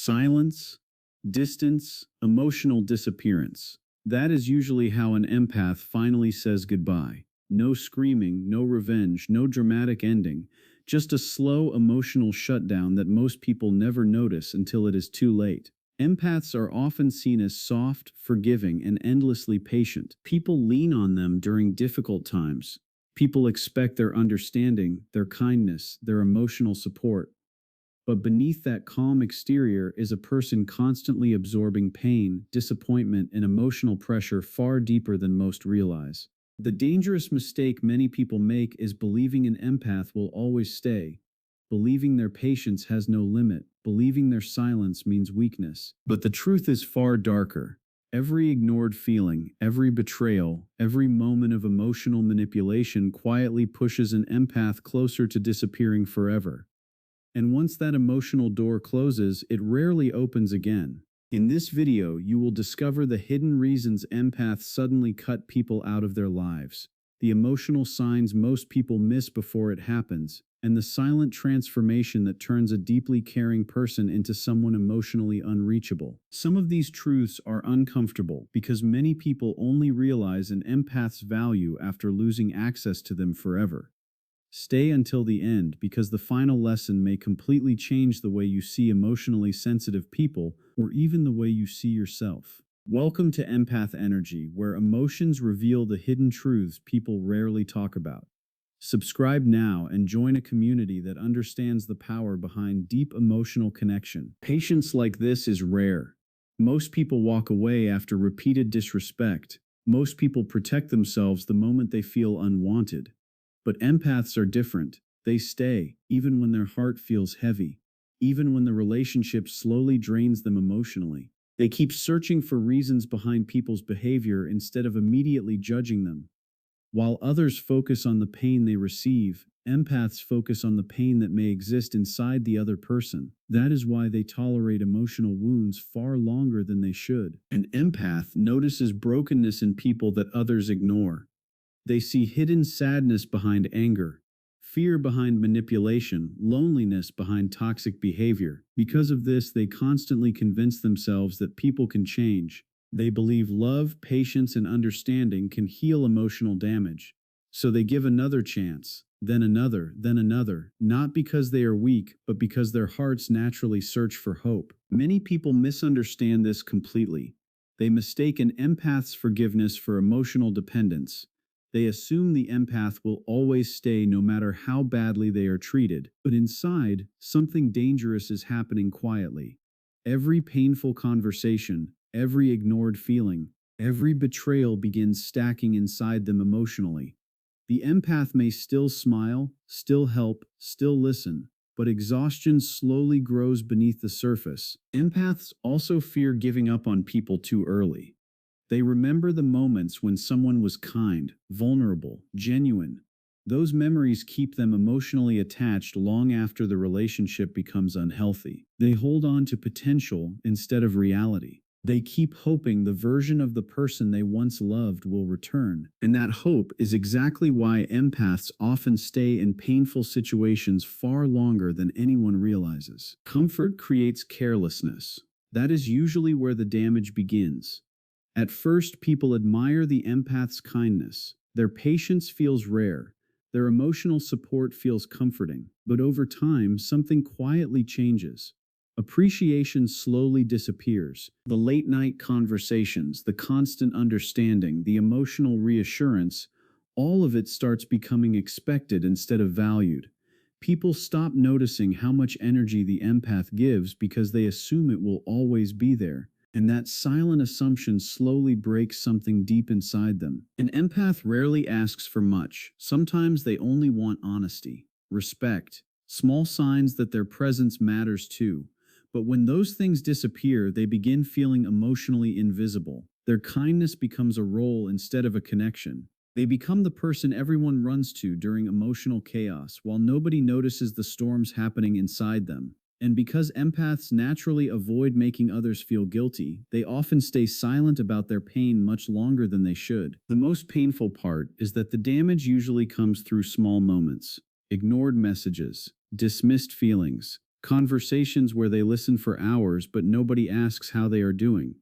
Silence, distance, emotional disappearance. That is usually how an empath finally says goodbye. No screaming, no revenge, no dramatic ending, just a slow emotional shutdown that most people never notice until it is too late. Empaths are often seen as soft, forgiving, and endlessly patient. People lean on them during difficult times. People expect their understanding, their kindness, their emotional support. But beneath that calm exterior is a person constantly absorbing pain, disappointment, and emotional pressure far deeper than most realize. The dangerous mistake many people make is believing an empath will always stay, believing their patience has no limit, believing their silence means weakness. But the truth is far darker. Every ignored feeling, every betrayal, every moment of emotional manipulation quietly pushes an empath closer to disappearing forever. And once that emotional door closes, it rarely opens again. In this video, you will discover the hidden reasons empaths suddenly cut people out of their lives, the emotional signs most people miss before it happens, and the silent transformation that turns a deeply caring person into someone emotionally unreachable. Some of these truths are uncomfortable because many people only realize an empath's value after losing access to them forever. Stay until the end because the final lesson may completely change the way you see emotionally sensitive people or even the way you see yourself. Welcome to Empath Energy, where emotions reveal the hidden truths people rarely talk about. Subscribe now and join a community that understands the power behind deep emotional connection. Patience like this is rare. Most people walk away after repeated disrespect. Most people protect themselves the moment they feel unwanted. But empaths are different. They stay, even when their heart feels heavy, even when the relationship slowly drains them emotionally. They keep searching for reasons behind people's behavior instead of immediately judging them. While others focus on the pain they receive, empaths focus on the pain that may exist inside the other person. That is why they tolerate emotional wounds far longer than they should. An empath notices brokenness in people that others ignore. They see hidden sadness behind anger, fear behind manipulation, loneliness behind toxic behavior. Because of this, they constantly convince themselves that people can change. They believe love, patience, and understanding can heal emotional damage. So they give another chance, then another, not because they are weak, but because their hearts naturally search for hope. Many people misunderstand this completely. They mistake an empath's forgiveness for emotional dependence. They assume the empath will always stay no matter how badly they are treated. But inside, something dangerous is happening quietly. Every painful conversation, every ignored feeling, every betrayal begins stacking inside them emotionally. The empath may still smile, still help, still listen, but exhaustion slowly grows beneath the surface. Empaths also fear giving up on people too early. They remember the moments when someone was kind, vulnerable, genuine. Those memories keep them emotionally attached long after the relationship becomes unhealthy. They hold on to potential instead of reality. They keep hoping the version of the person they once loved will return. And that hope is exactly why empaths often stay in painful situations far longer than anyone realizes. Comfort creates carelessness. That is usually where the damage begins. At first, people admire the empath's kindness. Their patience feels rare. Their emotional support feels comforting. But over time, something quietly changes. Appreciation slowly disappears. The late-night conversations, the constant understanding, the emotional reassurance, all of it starts becoming expected instead of valued. People stop noticing how much energy the empath gives because they assume it will always be there. And that silent assumption slowly breaks something deep inside them. An empath rarely asks for much. Sometimes they only want honesty, respect, small signs that their presence matters too. But when those things disappear, they begin feeling emotionally invisible. Their kindness becomes a role instead of a connection. They become the person everyone runs to during emotional chaos, while nobody notices the storms happening inside them. And because empaths naturally avoid making others feel guilty, they often stay silent about their pain much longer than they should. The most painful part is that the damage usually comes through small moments: ignored messages, dismissed feelings, Conversations where they listen for hours but nobody asks how they are doing.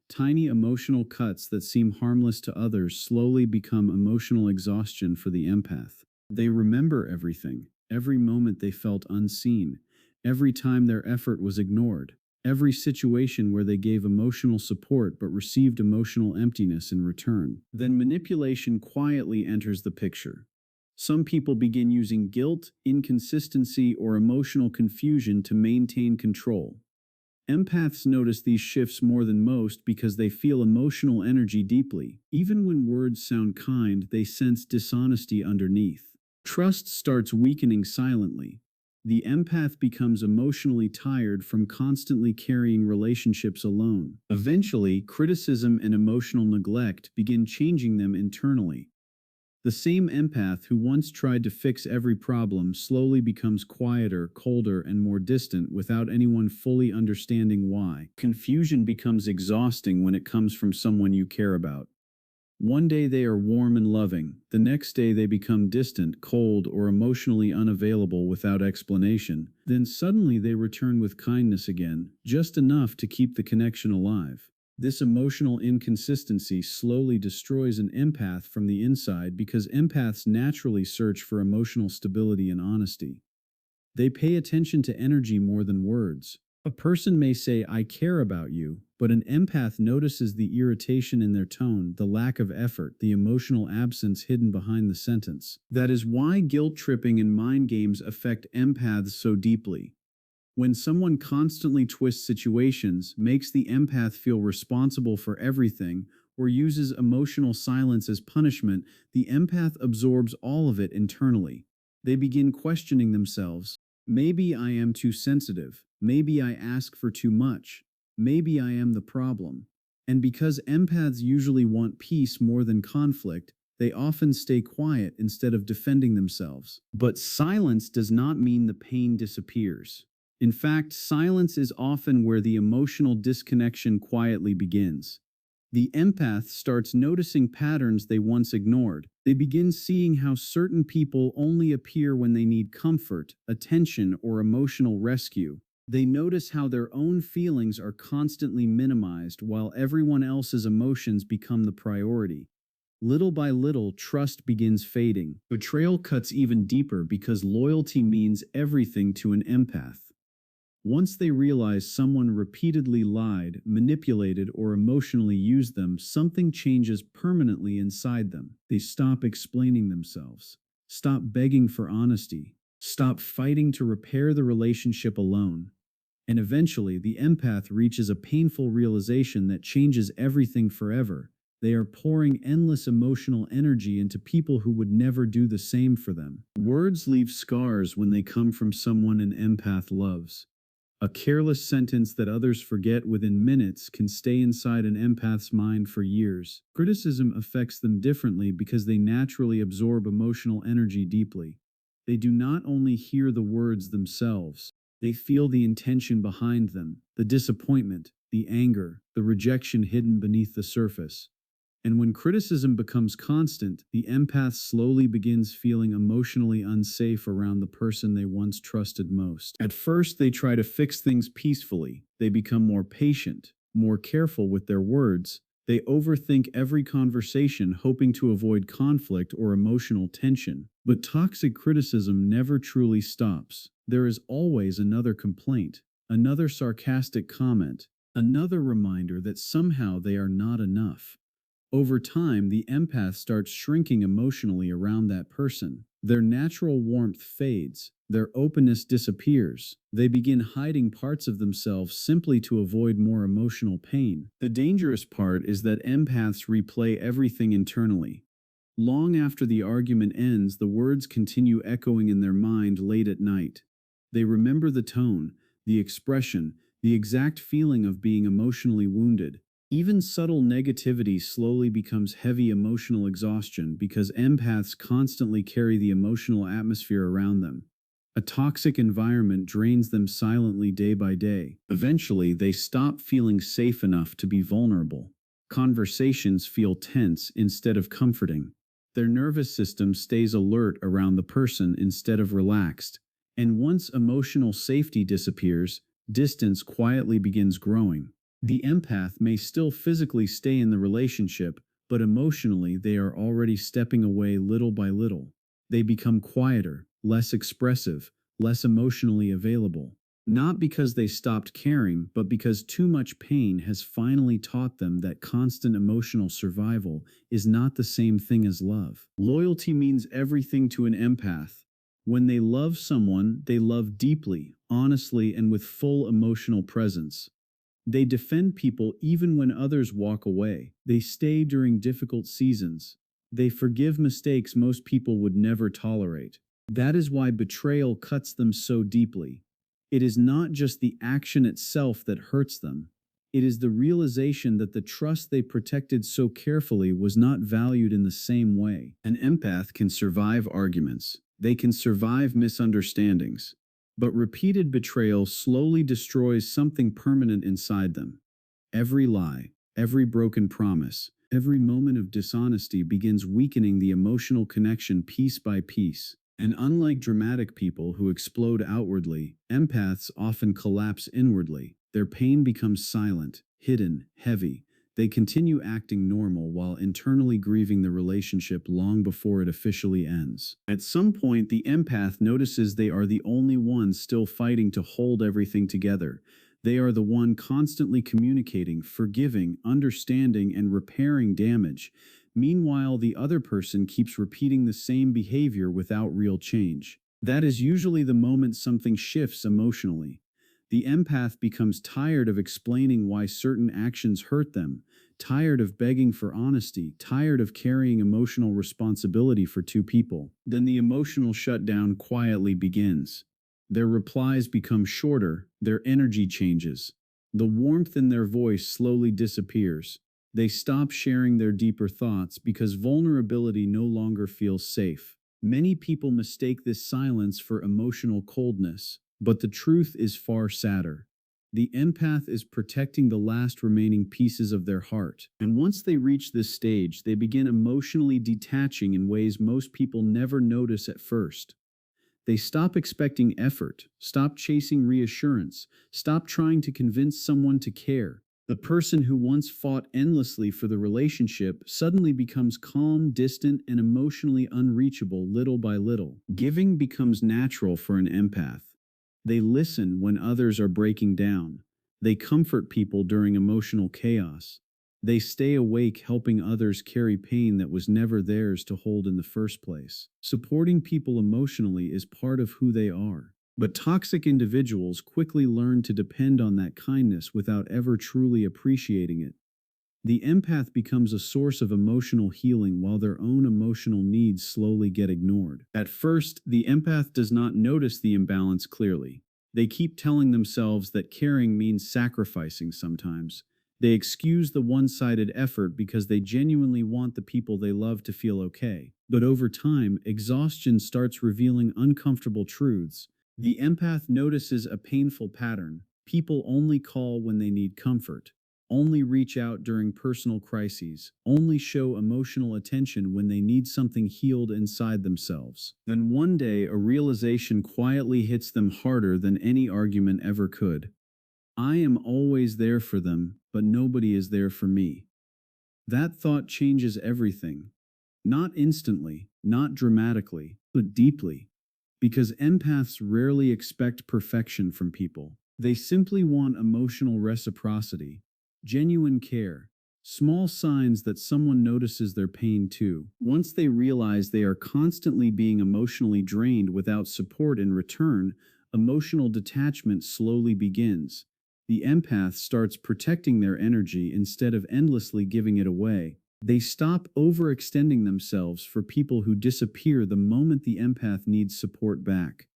Tiny emotional cuts that seem harmless to others slowly become emotional exhaustion for the empath. They remember everything, every moment they felt unseen, every time their effort was ignored, every situation where they gave emotional support but received emotional emptiness in return. Then manipulation quietly enters the picture. Some people begin using guilt, inconsistency, or emotional confusion to maintain control. Empaths notice these shifts more than most because they feel emotional energy deeply. Even when words sound kind, they sense dishonesty underneath. Trust starts weakening silently. The empath becomes emotionally tired from constantly carrying relationships alone. Eventually, criticism and emotional neglect begin changing them internally. The same empath who once tried to fix every problem slowly becomes quieter, colder, and more distant without anyone fully understanding why. Confusion becomes exhausting when it comes from someone you care about. One day they are warm and loving, the next day they become distant, cold, or emotionally unavailable without explanation. Then suddenly they return with kindness again, just enough to keep the connection alive. This emotional inconsistency slowly destroys an empath from the inside because empaths naturally search for emotional stability and honesty. They pay attention to energy more than words. A person may say, "I care about you," but an empath notices the irritation in their tone, the lack of effort, the emotional absence hidden behind the sentence. That is why guilt tripping and mind games affect empaths so deeply. When someone constantly twists situations, makes the empath feel responsible for everything, or uses emotional silence as punishment, the empath absorbs all of it internally. They begin questioning themselves. Maybe I am too sensitive. Maybe I ask for too much. Maybe I am the problem. And because empaths usually want peace more than conflict, they often stay quiet instead of defending themselves. But silence does not mean the pain disappears. In fact, silence is often where the emotional disconnection quietly begins. The empath starts noticing patterns they once ignored. They begin seeing how certain people only appear when they need comfort, attention, or emotional rescue. They notice how their own feelings are constantly minimized while everyone else's emotions become the priority. Little by little, trust begins fading. Betrayal cuts even deeper because loyalty means everything to an empath. Once they realize someone repeatedly lied, manipulated, or emotionally used them, something changes permanently inside them. They stop explaining themselves, stop begging for honesty, stop fighting to repair the relationship alone. And eventually, the empath reaches a painful realization that changes everything forever. They are pouring endless emotional energy into people who would never do the same for them. Words leave scars when they come from someone an empath loves. A careless sentence that others forget within minutes can stay inside an empath's mind for years. Criticism affects them differently because they naturally absorb emotional energy deeply. They do not only hear the words themselves, they feel the intention behind them, the disappointment, the anger, the rejection hidden beneath the surface. And when criticism becomes constant, the empath slowly begins feeling emotionally unsafe around the person they once trusted most. At first, they try to fix things peacefully. They become more patient, more careful with their words. They overthink every conversation, hoping to avoid conflict or emotional tension. But toxic criticism never truly stops. There is always another complaint, another sarcastic comment, another reminder that somehow they are not enough. Over time, the empath starts shrinking emotionally around that person. Their natural warmth fades, their openness disappears. They begin hiding parts of themselves simply to avoid more emotional pain. The dangerous part is that empaths replay everything internally. Long after the argument ends, the words continue echoing in their mind late at night. They remember the tone, the expression, the exact feeling of being emotionally wounded. Even subtle negativity slowly becomes heavy emotional exhaustion because empaths constantly carry the emotional atmosphere around them. A toxic environment drains them silently day by day. Eventually, they stop feeling safe enough to be vulnerable. Conversations feel tense instead of comforting. Their nervous system stays alert around the person instead of relaxed. And once emotional safety disappears, distance quietly begins growing. The empath may still physically stay in the relationship, but emotionally they are already stepping away little by little. They become quieter, less expressive, less emotionally available. Not because they stopped caring, but because too much pain has finally taught them that constant emotional survival is not the same thing as love. Loyalty means everything to an empath. When they love someone, they love deeply, honestly, and with full emotional presence. They defend people even when others walk away. They stay during difficult seasons. They forgive mistakes most people would never tolerate. That is why betrayal cuts them so deeply. It is not just the action itself that hurts them. It is the realization that the trust they protected so carefully was not valued in the same way. An empath can survive arguments. They can survive misunderstandings. But repeated betrayal slowly destroys something permanent inside them. Every lie, every broken promise, every moment of dishonesty begins weakening the emotional connection piece by piece. And unlike dramatic people who explode outwardly, empaths often collapse inwardly. Their pain becomes silent, hidden, heavy. They continue acting normal while internally grieving the relationship long before it officially ends. At some point, the empath notices they are the only ones still fighting to hold everything together. They are the one constantly communicating, forgiving, understanding, and repairing damage. Meanwhile, the other person keeps repeating the same behavior without real change. That is usually the moment something shifts emotionally. The empath becomes tired of explaining why certain actions hurt them, tired of begging for honesty, tired of carrying emotional responsibility for two people. Then the emotional shutdown quietly begins. Their replies become shorter, their energy changes. The warmth in their voice slowly disappears. They stop sharing their deeper thoughts because vulnerability no longer feels safe. Many people mistake this silence for emotional coldness, but the truth is far sadder. The empath is protecting the last remaining pieces of their heart. And once they reach this stage, they begin emotionally detaching in ways most people never notice at first. They stop expecting effort, stop chasing reassurance, stop trying to convince someone to care. The person who once fought endlessly for the relationship suddenly becomes calm, distant, and emotionally unreachable little by little. Giving becomes natural for an empath. They listen when others are breaking down. They comfort people during emotional chaos. They stay awake helping others carry pain that was never theirs to hold in the first place. Supporting people emotionally is part of who they are. But toxic individuals quickly learn to depend on that kindness without ever truly appreciating it. The empath becomes a source of emotional healing while their own emotional needs slowly get ignored. At first, the empath does not notice the imbalance clearly. They keep telling themselves that caring means sacrificing sometimes. They excuse the one-sided effort because they genuinely want the people they love to feel okay. But over time, exhaustion starts revealing uncomfortable truths. The empath notices a painful pattern. People only call when they need comfort, only reach out during personal crises, only show emotional attention when they need something healed inside themselves. Then one day, a realization quietly hits them harder than any argument ever could. I am always there for them, but nobody is there for me. That thought changes everything. Not instantly, not dramatically, but deeply. Because empaths rarely expect perfection from people. They simply want emotional reciprocity, genuine care, small signs that someone notices their pain too. Once they realize they are constantly being emotionally drained without support in return, emotional detachment slowly begins. The empath starts protecting their energy instead of endlessly giving it away. They stop overextending themselves for people who disappear the moment the empath needs support back.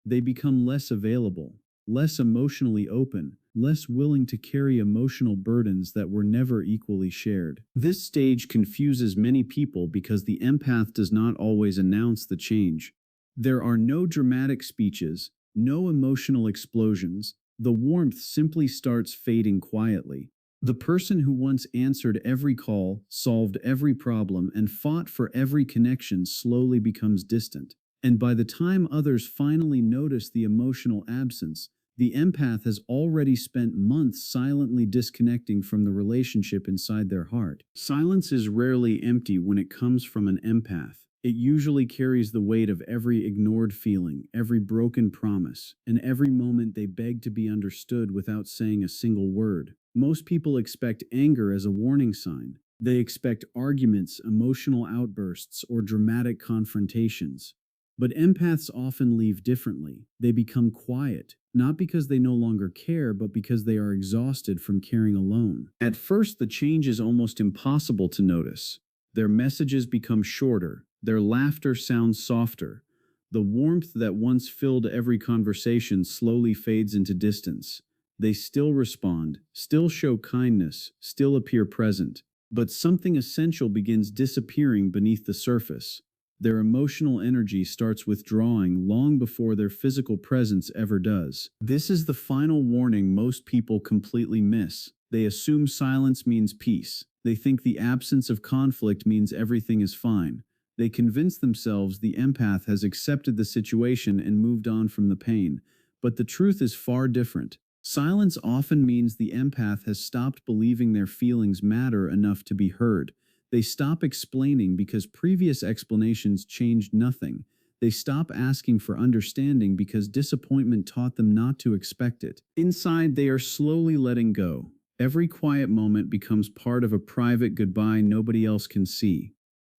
They become less available, less emotionally open, less willing to carry emotional burdens that were never equally shared. This stage confuses many people because the empath does not always announce the change. There are no dramatic speeches, no emotional explosions. The warmth simply starts fading quietly. The person who once answered every call, solved every problem, and fought for every connection slowly becomes distant. And by the time others finally notice the emotional absence, the empath has already spent months silently disconnecting from the relationship inside their heart. Silence is rarely empty when it comes from an empath. It usually carries the weight of every ignored feeling, every broken promise, and every moment they beg to be understood without saying a single word. Most people expect anger as a warning sign. They expect arguments, emotional outbursts, or dramatic confrontations. But empaths often leave differently. They become quiet, not because they no longer care, but because they are exhausted from caring alone. At first, the change is almost impossible to notice. Their messages become shorter, their laughter sounds softer. The warmth that once filled every conversation slowly fades into distance. They still respond, still show kindness, still appear present. But something essential begins disappearing beneath the surface. Their emotional energy starts withdrawing long before their physical presence ever does. This is the final warning most people completely miss. They assume silence means peace. They think the absence of conflict means everything is fine. They convince themselves the empath has accepted the situation and moved on from the pain. But the truth is far different. Silence often means the empath has stopped believing their feelings matter enough to be heard. They stop explaining because previous explanations changed nothing. They stop asking for understanding because disappointment taught them not to expect it. Inside, they are slowly letting go. Every quiet moment becomes part of a private goodbye nobody else can see.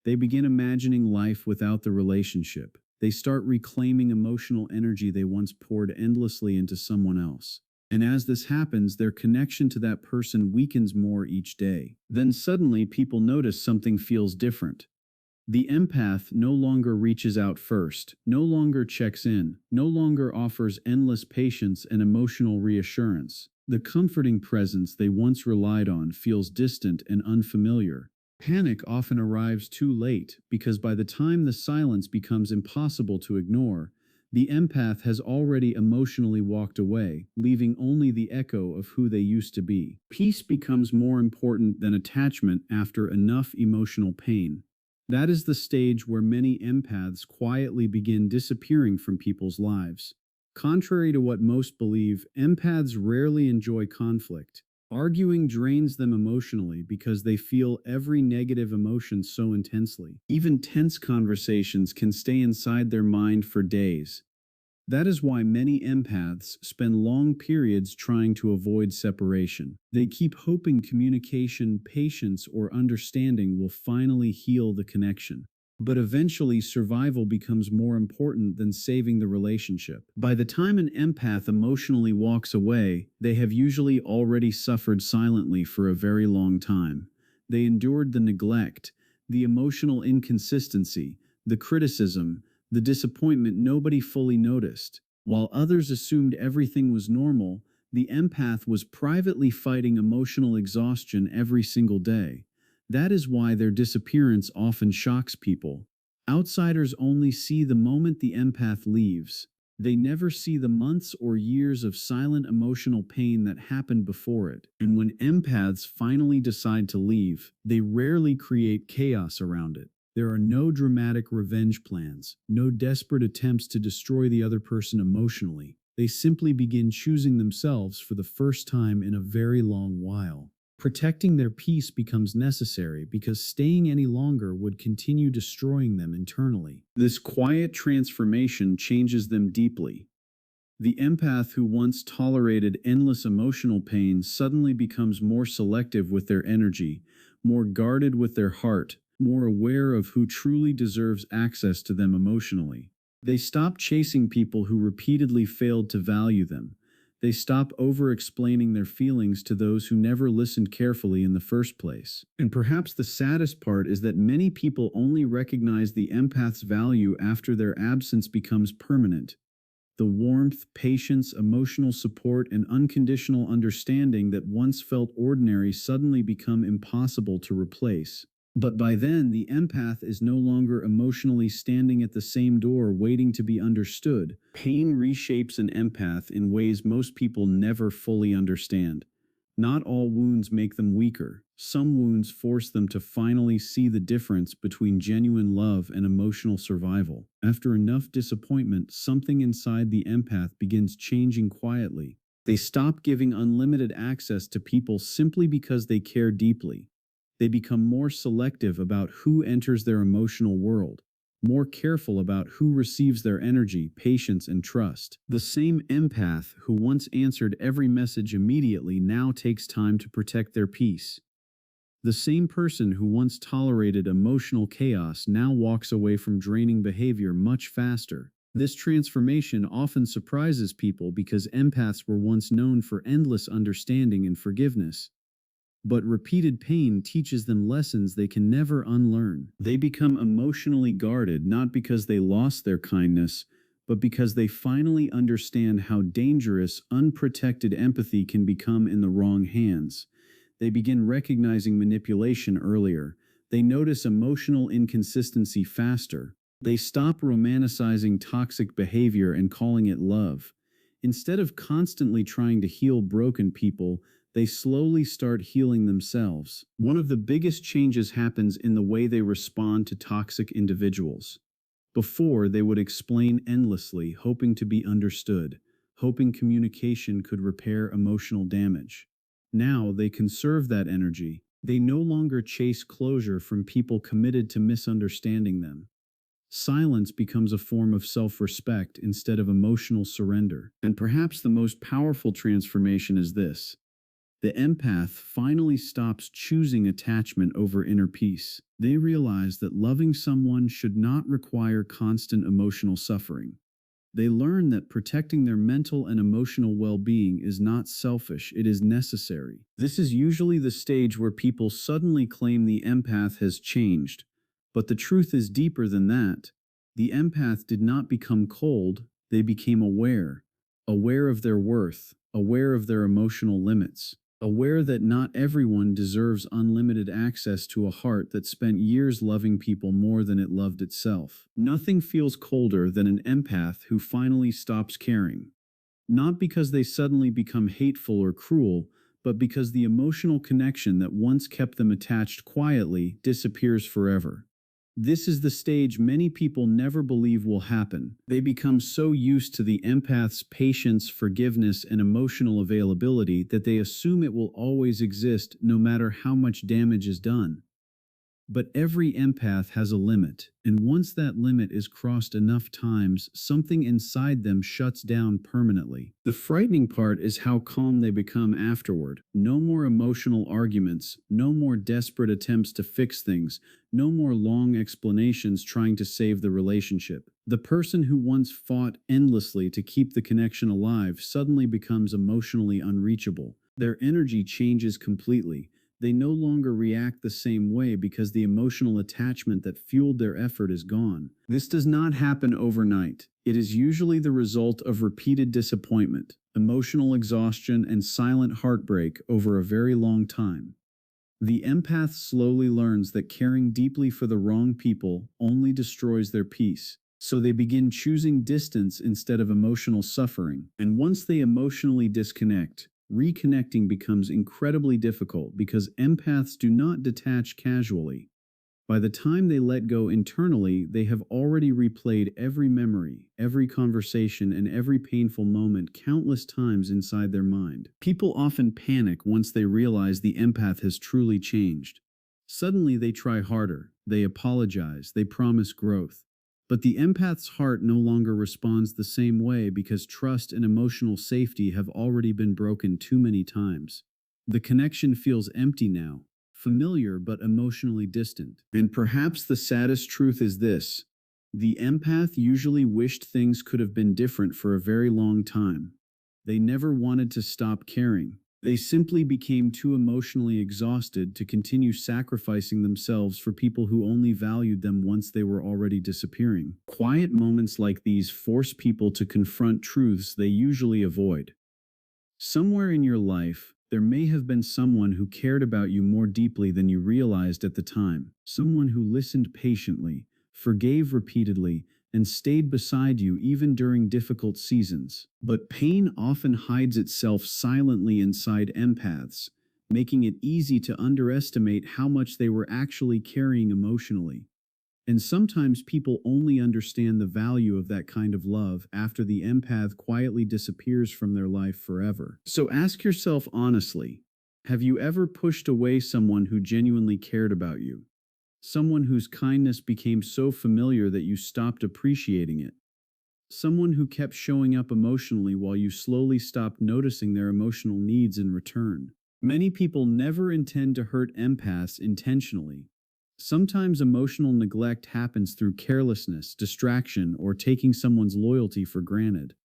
They begin imagining life without the relationship. They start reclaiming emotional energy they once poured endlessly into someone else. And as this happens, their connection to that person weakens more each day. Then suddenly, people notice something feels different. The empath no longer reaches out first, no longer checks in, no longer offers endless patience and emotional reassurance. The comforting presence they once relied on feels distant and unfamiliar. Panic often arrives too late because by the time the silence becomes impossible to ignore, the empath has already emotionally walked away, leaving only the echo of who they used to be. Peace becomes more important than attachment after enough emotional pain. That is the stage where many empaths quietly begin disappearing from people's lives. Contrary to what most believe, empaths rarely enjoy conflict. Arguing drains them emotionally because they feel every negative emotion so intensely. Even tense conversations can stay inside their mind for days. That is why many empaths spend long periods trying to avoid separation. They keep hoping communication, patience, or understanding will finally heal the connection. But eventually, survival becomes more important than saving the relationship. By the time an empath emotionally walks away, they have usually already suffered silently for a very long time. They endured the neglect, the emotional inconsistency, the criticism, the disappointment nobody fully noticed. While others assumed everything was normal, the empath was privately fighting emotional exhaustion every single day. That is why their disappearance often shocks people. Outsiders only see the moment the empath leaves. They never see the months or years of silent emotional pain that happened before it. And when empaths finally decide to leave, they rarely create chaos around it. There are no dramatic revenge plans, no desperate attempts to destroy the other person emotionally. They simply begin choosing themselves for the first time in a very long while. Protecting their peace becomes necessary because staying any longer would continue destroying them internally. This quiet transformation changes them deeply. The empath who once tolerated endless emotional pain suddenly becomes more selective with their energy, more guarded with their heart, more aware of who truly deserves access to them emotionally. They stop chasing people who repeatedly failed to value them. They stop over-explaining their feelings to those who never listened carefully in the first place. And perhaps the saddest part is that many people only recognize the empath's value after their absence becomes permanent. The warmth, patience, emotional support, and unconditional understanding that once felt ordinary suddenly become impossible to replace. But by then, the empath is no longer emotionally standing at the same door waiting to be understood. Pain reshapes an empath in ways most people never fully understand. Not all wounds make them weaker. Some wounds force them to finally see the difference between genuine love and emotional survival. After enough disappointment, something inside the empath begins changing quietly. They stop giving unlimited access to people simply because they care deeply. They become more selective about who enters their emotional world, more careful about who receives their energy, patience, and trust. The same empath who once answered every message immediately now takes time to protect their peace. The same person who once tolerated emotional chaos now walks away from draining behavior much faster. This transformation often surprises people because empaths were once known for endless understanding and forgiveness. But repeated pain teaches them lessons they can never unlearn. They become emotionally guarded not because they lost their kindness, but because they finally understand how dangerous unprotected empathy can become in the wrong hands. They begin recognizing manipulation earlier. They notice emotional inconsistency faster. They stop romanticizing toxic behavior and calling it love. Instead of constantly trying to heal broken people, they slowly start healing themselves. One of the biggest changes happens in the way they respond to toxic individuals. Before, they would explain endlessly, hoping to be understood, hoping communication could repair emotional damage. Now, they conserve that energy. They no longer chase closure from people committed to misunderstanding them. Silence becomes a form of self-respect instead of emotional surrender. And perhaps the most powerful transformation is this: the empath finally stops choosing attachment over inner peace. They realize that loving someone should not require constant emotional suffering. They learn that protecting their mental and emotional well-being is not selfish, it is necessary. This is usually the stage where people suddenly claim the empath has changed. But the truth is deeper than that. The empath did not become cold, they became aware. Aware of their worth, aware of their emotional limits. Aware that not everyone deserves unlimited access to a heart that spent years loving people more than it loved itself. Nothing feels colder than an empath who finally stops caring. Not because they suddenly become hateful or cruel, but because the emotional connection that once kept them attached quietly disappears forever. This is the stage many people never believe will happen. They become so used to the empath's patience, forgiveness, and emotional availability that they assume it will always exist no matter how much damage is done. But every empath has a limit, and once that limit is crossed enough times, something inside them shuts down permanently. The frightening part is how calm they become afterward. No more emotional arguments, no more desperate attempts to fix things, no more long explanations trying to save the relationship. The person who once fought endlessly to keep the connection alive suddenly becomes emotionally unreachable. Their energy changes completely. They no longer react the same way because the emotional attachment that fueled their effort is gone. This does not happen overnight. It is usually the result of repeated disappointment, emotional exhaustion, and silent heartbreak over a very long time. The empath slowly learns that caring deeply for the wrong people only destroys their peace. So they begin choosing distance instead of emotional suffering. And once they emotionally disconnect, reconnecting becomes incredibly difficult because empaths do not detach casually. By the time they let go internally, they have already replayed every memory, every conversation, and every painful moment countless times inside their mind. People often panic once they realize the empath has truly changed. Suddenly they try harder, they apologize, they promise growth. But the empath's heart no longer responds the same way because trust and emotional safety have already been broken too many times. The connection feels empty now, familiar but emotionally distant. And perhaps the saddest truth is this: the empath usually wished things could have been different for a very long time. They never wanted to stop caring. They simply became too emotionally exhausted to continue sacrificing themselves for people who only valued them once they were already disappearing. Quiet moments like these force people to confront truths they usually avoid. Somewhere in your life, there may have been someone who cared about you more deeply than you realized at the time. Someone who listened patiently, forgave repeatedly, and stayed beside you even during difficult seasons. But pain often hides itself silently inside empaths, making it easy to underestimate how much they were actually carrying emotionally. And sometimes people only understand the value of that kind of love after the empath quietly disappears from their life forever. So ask yourself honestly, have you ever pushed away someone who genuinely cared about you? Someone whose kindness became so familiar that you stopped appreciating it? Someone who kept showing up emotionally while you slowly stopped noticing their emotional needs in return? Many people never intend to hurt empaths intentionally. Sometimes emotional neglect happens through carelessness, distraction, or taking someone's loyalty for granted.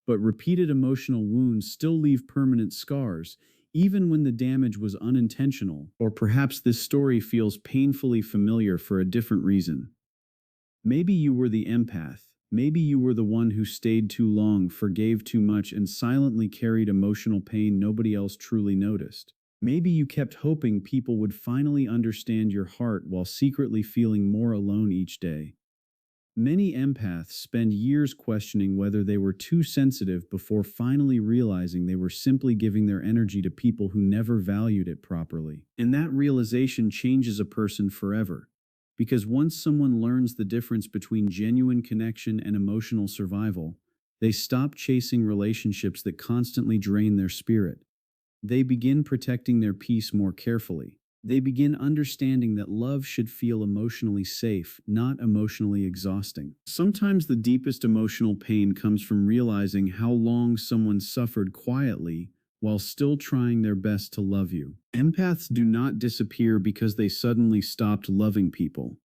But repeated emotional wounds still leave permanent scars, even when the damage was unintentional. Or perhaps this story feels painfully familiar for a different reason. Maybe you were the empath. Maybe you were the one who stayed too long, forgave too much, and silently carried emotional pain nobody else truly noticed. Maybe you kept hoping people would finally understand your heart while secretly feeling more alone each day. Many empaths spend years questioning whether they were too sensitive before finally realizing they were simply giving their energy to people who never valued it properly. And that realization changes a person forever. Because once someone learns the difference between genuine connection and emotional survival, they stop chasing relationships that constantly drain their spirit. They begin protecting their peace more carefully. They begin understanding that love should feel emotionally safe, not emotionally exhausting. Sometimes the deepest emotional pain comes from realizing how long someone suffered quietly while still trying their best to love you. Empaths do not disappear because they suddenly stopped loving people.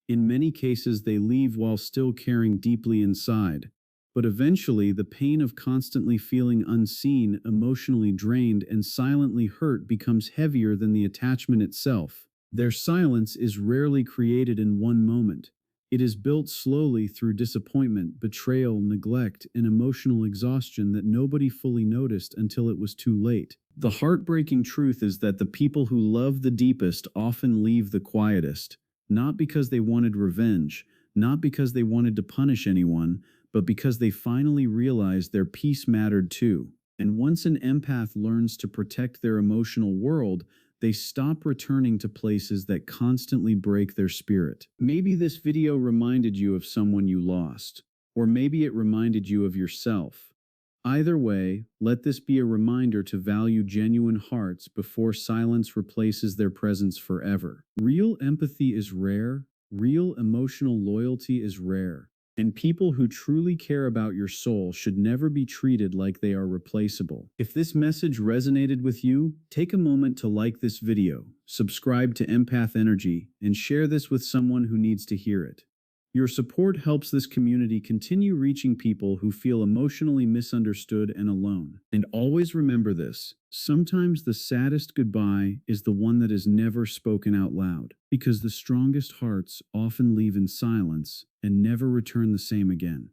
In many cases, they leave while still caring deeply inside. But eventually, the pain of constantly feeling unseen, emotionally drained, and silently hurt becomes heavier than the attachment itself. Their silence is rarely created in one moment. It is built slowly through disappointment, betrayal, neglect, and emotional exhaustion that nobody fully noticed until it was too late. The heartbreaking truth is that the people who love the deepest often leave the quietest, not because they wanted revenge, not because they wanted to punish anyone, but because they finally realized their peace mattered too. And once an empath learns to protect their emotional world, they stop returning to places that constantly break their spirit. Maybe this video reminded you of someone you lost, or maybe it reminded you of yourself. Either way, let this be a reminder to value genuine hearts before silence replaces their presence forever. Real empathy is rare, real emotional loyalty is rare. And people who truly care about your soul should never be treated like they are replaceable. If this message resonated with you, take a moment to like this video, subscribe to Empath Energy, and share this with someone who needs to hear it. Your support helps this community continue reaching people who feel emotionally misunderstood and alone. And always remember this: sometimes the saddest goodbye is the one that is never spoken out loud, because the strongest hearts often leave in silence and never return the same again.